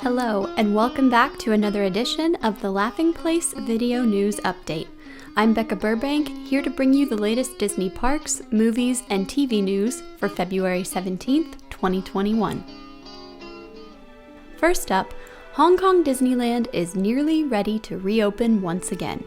Hello, and welcome back to another edition of the Laughing Place Video News Update. I'm Becca Burbank, here to bring you the latest Disney parks, movies, and TV news for February 17th, 2021. First up, Hong Kong Disneyland is nearly ready to reopen once again.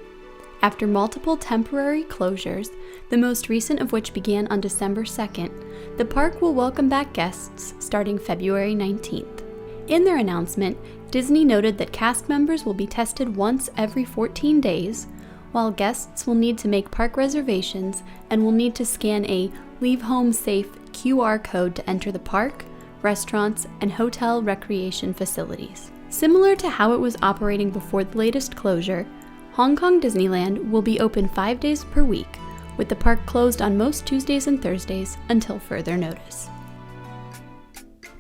After multiple temporary closures, the most recent of which began on December 2nd, the park will welcome back guests starting February 19th. In their announcement, Disney noted that cast members will be tested once every 14 days, while guests will need to make park reservations and will need to scan a Leave Home Safe QR code to enter the park, restaurants, and hotel recreation facilities. Similar to how it was operating before the latest closure, Hong Kong Disneyland will be open 5 days per week, with the park closed on most Tuesdays and Thursdays until further notice.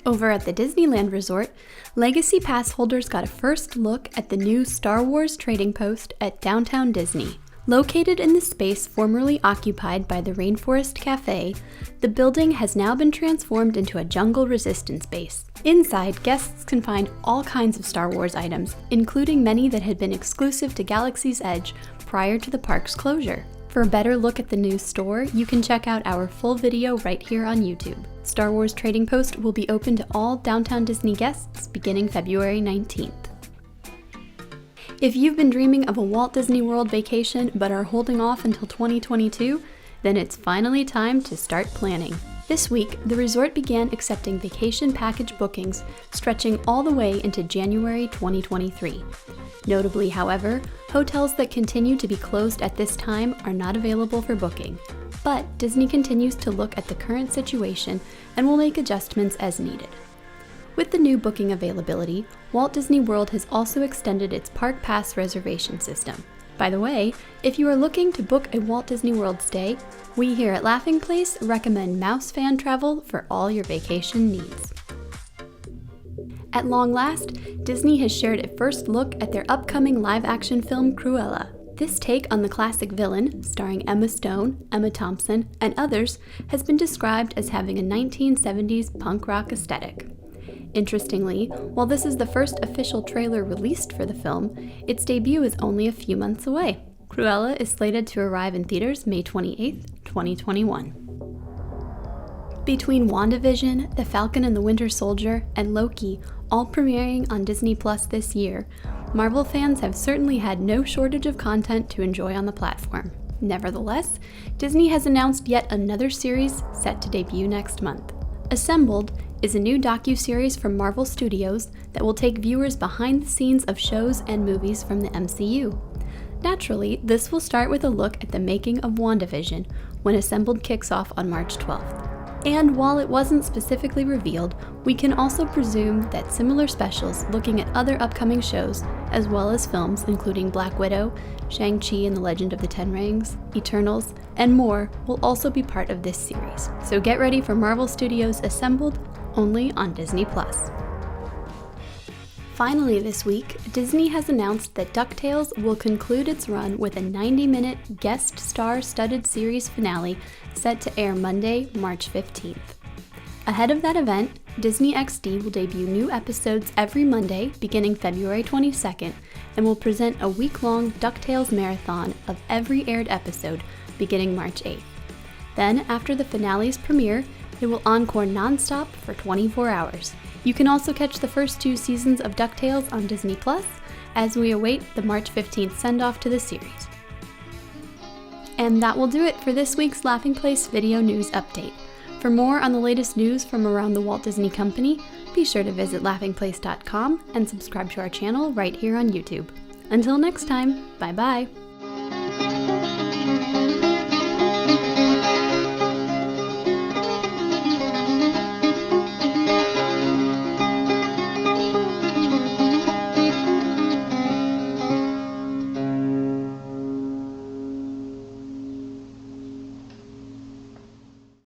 Over at the Disneyland Resort, Legacy Pass holders got a first look at the new Star Wars trading post at Downtown Disney. Located in the space formerly occupied by the Rainforest Cafe, the building has now been transformed into a jungle resistance base. Inside, guests can find all kinds of Star Wars items, including many that had been exclusive to Galaxy's Edge prior to the park's closure. For a better look at the new store, you can check out our full video right here on YouTube. Star Wars Trading Post will be open to all Downtown Disney guests beginning February 19th. If you've been dreaming of a Walt Disney World vacation but are holding off until 2022, then it's finally time to start planning. This week, the resort began accepting vacation package bookings stretching all the way into January 2023. Notably, however, hotels that continue to be closed at this time are not available for booking. But Disney continues to look at the current situation and will make adjustments as needed. With the new booking availability, Walt Disney World has also extended its Park Pass reservation system. By the way, if you are looking to book a Walt Disney World stay, we here at Laughing Place recommend Mouse Fan Travel for all your vacation needs. At long last, Disney has shared a first look at their upcoming live-action film Cruella. This take on the classic villain, starring Emma Stone, Emma Thompson, and others, has been described as having a 1970s punk rock aesthetic. Interestingly, while this is the first official trailer released for the film, its debut is only a few months away. Cruella is slated to arrive in theaters May 28, 2021. Between WandaVision, The Falcon and the Winter Soldier, and Loki, all premiering on Disney Plus this year, Marvel fans have certainly had no shortage of content to enjoy on the platform. Nevertheless, Disney has announced yet another series set to debut next month. Assembled is a new docuseries from Marvel Studios that will take viewers behind the scenes of shows and movies from the MCU. Naturally, this will start with a look at the making of WandaVision when Assembled kicks off on March 12th. And while it wasn't specifically revealed, we can also presume that similar specials looking at other upcoming shows, as well as films including Black Widow, Shang-Chi and the Legend of the Ten Rings, Eternals, and more will also be part of this series. So get ready for Marvel Studios' Assembled, only on Disney+. Finally this week, Disney has announced that DuckTales will conclude its run with a 90-minute guest star-studded series finale set to air Monday, March 15th. Ahead of that event, Disney XD will debut new episodes every Monday beginning February 22nd and will present a week-long DuckTales marathon of every aired episode beginning March 8th. Then, after the finale's premiere, it will encore non-stop for 24 hours. You can also catch the first 2 seasons of DuckTales on Disney Plus as we await the March 15th send-off to the series. And that will do it for this week's Laughing Place Video News Update. For more on the latest news from around the Walt Disney Company, be sure to visit laughingplace.com and subscribe to our channel right here on YouTube. Until next time, bye-bye!